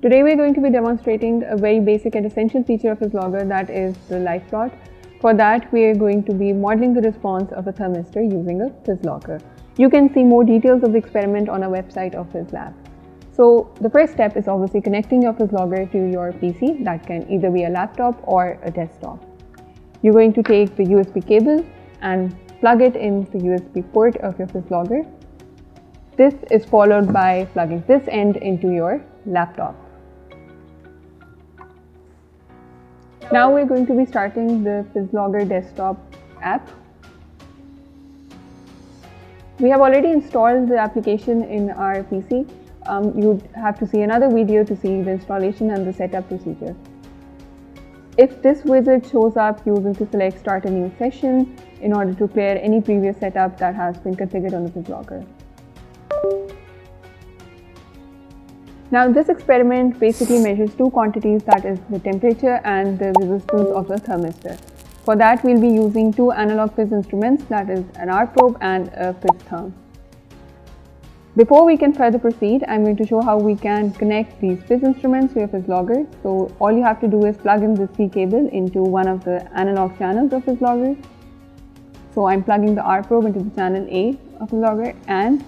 Today we're going to be demonstrating a very basic and essential feature of PhysLogger, that is the LivePlot. For that we are going to be modeling the response of a thermistor using a PhysLogger. You can see more details of the experiment on our website of PhysLab. So the first step is obviously connecting your PhysLogger to your PC. That can either be a laptop or a desktop. You're going to take the USB cable and plug it in the USB port of your PhysLogger. This is followed by plugging this end into your laptop. Now we're going to be starting the PhysLogger desktop app. We have already installed the application in our PC. You'd have to see another video to see the installation and the setup procedure. If this wizard shows up, you're going to select Start a New Session in order to clear any previous setup that has been configured on the PhysLogger. Now this experiment basically measures two quantities, that is the temperature and the resistance of the thermistor. For that we'll be using two analog phys instruments, that is an R probe and a PhysTherm. Before we can further proceed, I'm going to show how we can connect these phys instruments to your PhysLogger. So all you have to do is plug in the C cable into one of the analog channels of PhysLogger. So I'm plugging the R probe into the channel A of PhysLogger, and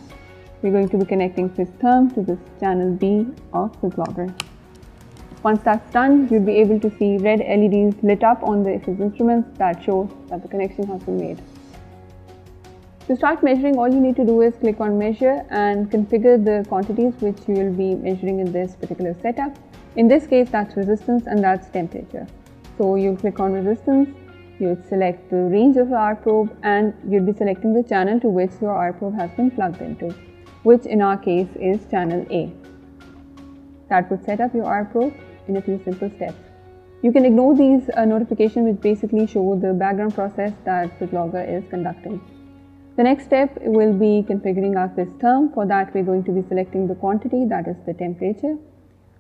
we're going to be connecting PhysTherm to this channel B of PhysLogger. Once that's done, you'll be able to see red LEDs lit up on the phys instruments that show that the connection has been made. To start measuring, all you need to do is click on Measure and configure the quantities which you will be measuring in this particular setup. In this case, that's resistance and that's temperature. So you'll click on resistance, you'll select the range of the R probe, and you'll be selecting the channel to which your R probe has been plugged into, which in our case is channel A. That would set up your R probe in a few simple steps. You can ignore these notifications which basically show the background process that PhysLogger is conducting. The next step will be configuring our PhysTherm. For that we're going to be selecting the quantity, that is the temperature.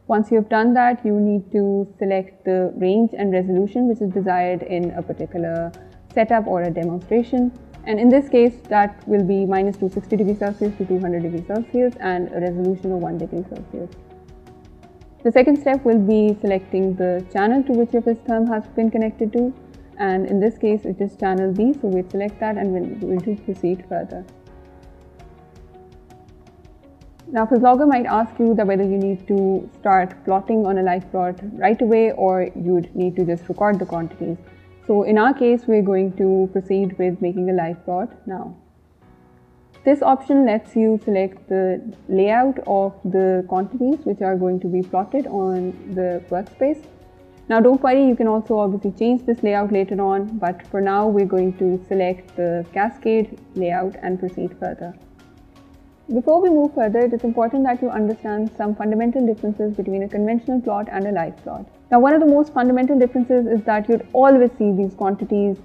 Once you have done that, you need to select the range and resolution which is desired in a particular setup or a demonstration. And in this case, that will be minus 260 degrees Celsius to 200 degrees Celsius and a resolution of 1 degree Celsius. The second step will be selecting the channel to which your PhysTherm has been connected to. And in this case, it is channel B, so we'll select that and we're going to proceed further. Now, PhysLogger might ask you that whether you need to start plotting on a LivePlot right away or you'd need to just record the quantities. So in our case, we're going to proceed with making a LivePlot now. This option lets you select the layout of the quantities which are going to be plotted on the workspace. Now don't worry, you can also obviously change this layout later on, but for now we're going to select the cascade layout and proceed further. Before we move further, it is important that you understand some fundamental differences between a conventional plot and a LivePlot. Now one of the most fundamental differences is that you'd always see these quantities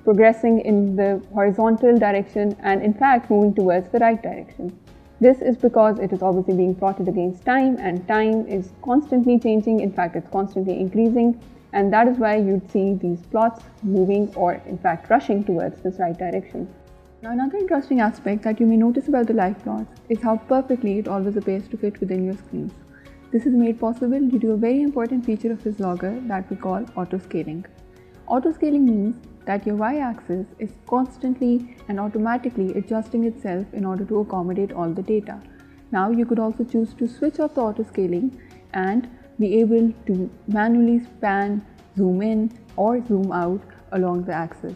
progressing in the horizontal direction and in fact moving towards the right direction. This is because it is obviously being plotted against time, and time is constantly changing. In fact, it's constantly increasing, and that is why you'd see these plots moving or in fact rushing towards this right direction. Now another interesting aspect that you may notice about the LivePlots is how perfectly it always appears to fit within your screens. This is made possible due to a very important feature of PhysLogger that we call auto-scaling. Auto-scaling means that your y-axis is constantly and automatically adjusting itself in order to accommodate all the data. Now you could also choose to switch off the auto-scaling and be able to manually span, zoom in or zoom out along the axis.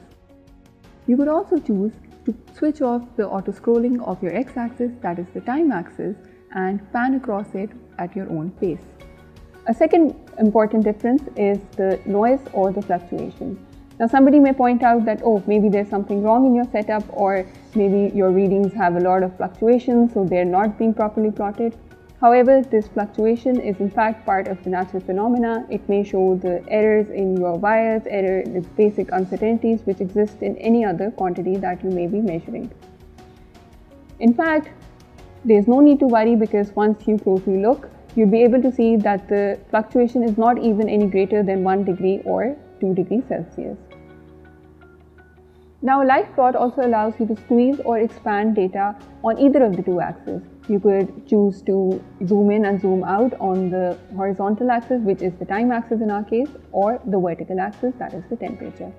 You could also choose to switch off the auto-scrolling of your x-axis, that is the time axis, and pan across it at your own pace. A second important difference is the noise or the fluctuation. Now somebody may point out that, oh, maybe there's something wrong in your setup, or maybe your readings have a lot of fluctuations, so they're not being properly plotted. However, this fluctuation is in fact part of the natural phenomena. It may show the errors in your wires, the basic uncertainties which exist in any other quantity that you may be measuring. In fact, there's no need to worry, because once you closely look, you'll be able to see that the fluctuation is not even any greater than 1 degree or 2 degrees Celsius. Now, a LivePlot also allows you to squeeze or expand data on either of the two axes. You could choose to zoom in and zoom out on the horizontal axis, which is the time axis in our case, or the vertical axis, that is the temperature.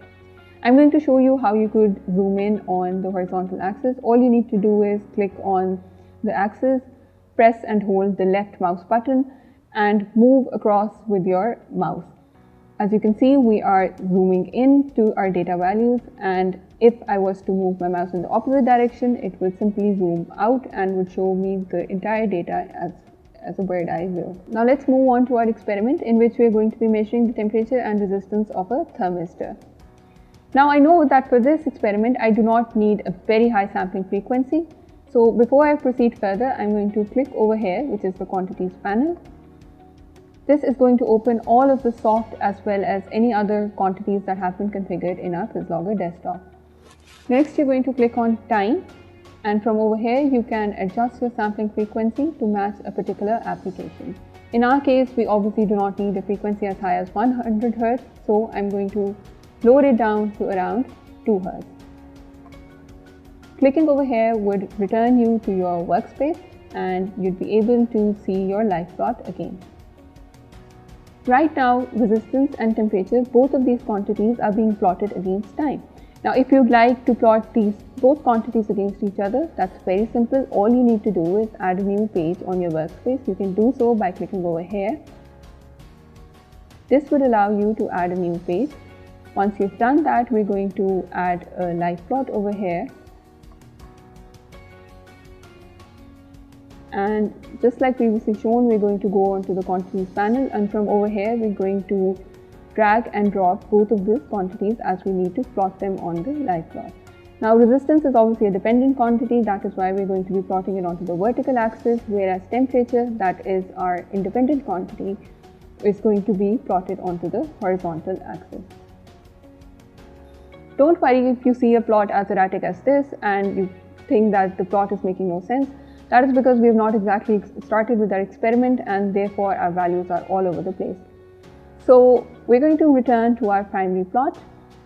I'm going to show you how you could zoom in on the horizontal axis. All you need to do is click on the axis, press and hold the left mouse button, and move across with your mouse. As you can see, we are zooming in to our data values, and if I was to move my mouse in the opposite direction, it would simply zoom out and would show me the entire data as a bird eye view. Now let's move on to our experiment, in which we are going to be measuring the temperature and resistance of a thermistor. Now I know that for this experiment, I do not need a very high sampling frequency. So before I proceed further, I'm going to click over here, which is the Quantities panel. This is going to open all of the soft as well as any other quantities that have been configured in our PhysLogger desktop. Next, you're going to click on Time, and from over here you can adjust your sampling frequency to match a particular application. In our case, we obviously do not need a frequency as high as 100 Hz, so I'm going to lower it down to around 2 Hz. Clicking over here would return you to your workspace, and you'd be able to see your live plot again. Right now, resistance and temperature, both of these quantities are being plotted against time. Now, if you'd like to plot both quantities against each other, that's very simple. All you need to do is add a new page on your workspace. You can do so by clicking over here. This would allow you to add a new page. Once you've done that, we're going to add a live plot over here. And just like previously shown, we're going to go onto the quantities panel, and from over here we're going to drag and drop both of these quantities as we need to plot them on the live plot. Now, resistance is obviously a dependent quantity, that is why we're going to be plotting it onto the vertical axis, whereas temperature, that is our independent quantity, is going to be plotted onto the horizontal axis. Don't worry if you see a plot as erratic as this and you think that the plot is making no sense. That is because we have not exactly started with our experiment, and therefore our values are all over the place. So we're going to return to our primary plot,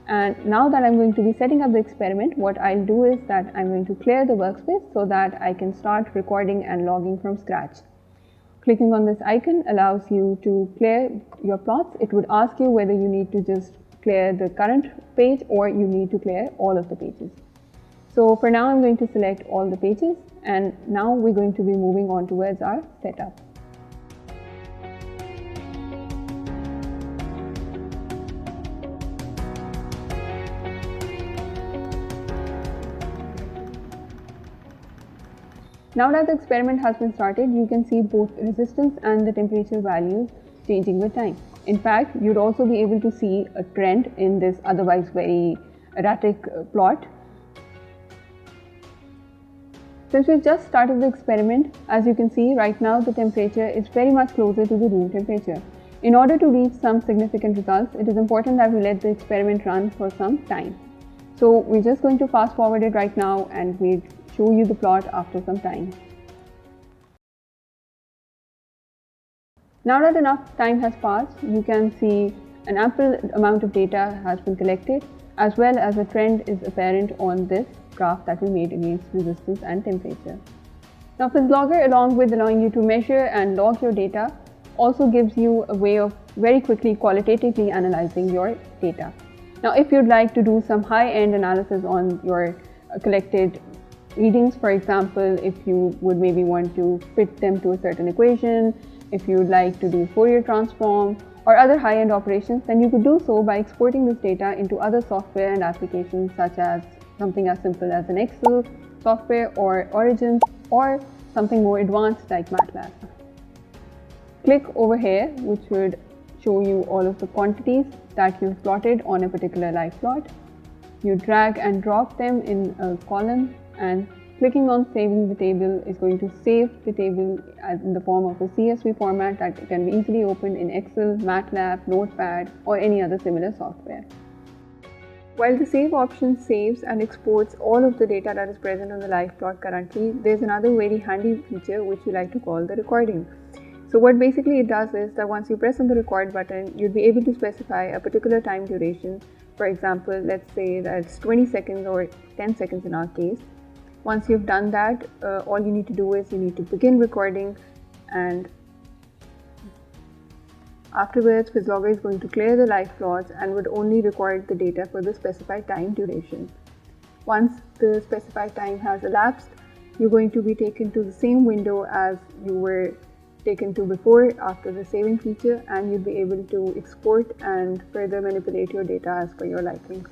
and now that I'm going to be setting up the experiment, what I'll do is that I'm going to clear the workspace so that I can start recording and logging from scratch. Clicking on this icon allows you to clear your plots. It would ask you whether you need to just clear the current page or you need to clear all of the pages. So for now, I'm going to select all the pages, and now we're going to be moving on towards our setup. Now that the experiment has been started, you can see both the resistance and the temperature values changing with time. In fact, you'd also be able to see a trend in this otherwise very erratic plot. Since we've just started the experiment, as you can see right now the temperature is very much closer to the room temperature. In order to reach some significant results, it is important that we let the experiment run for some time. So we're just going to fast forward it right now, and we'll show you the plot after some time. Now that enough time has passed, you can see an ample amount of data has been collected, as well as a trend is apparent on this graph that we made against resistance and temperature. Now, PhysLogger, along with allowing you to measure and log your data, also gives you a way of very quickly qualitatively analyzing your data. Now, if you'd like to do some high-end analysis on your collected readings, for example, if you would maybe want to fit them to a certain equation, if you'd like to do Fourier transform or other high-end operations, then you could do so by exporting this data into other software and applications, such as something as simple as an Excel software or Origins, or something more advanced like MATLAB. Click over here, which would show you all of the quantities that you've plotted on a particular live plot. You drag and drop them in a column, and clicking on saving the table is going to save the table in the form of a CSV format that can be easily opened in Excel, MATLAB, Notepad, or any other similar software. While the save option saves and exports all of the data that is present on the live plot currently, there's another very handy feature which we like to call the recording. So what basically it does is that once you press on the record button, you'll be able to specify a particular time duration. For example, let's say that it's 20 seconds or 10 seconds in our case. Once you've done that, all you need to do is you need to begin recording, and afterwards PhysLogger is going to clear the live plots and would only record the data for the specified time duration. Once the specified time has elapsed, you're going to be taken to the same window as you were taken to before after the saving feature, and you'll be able to export and further manipulate your data as per your likings.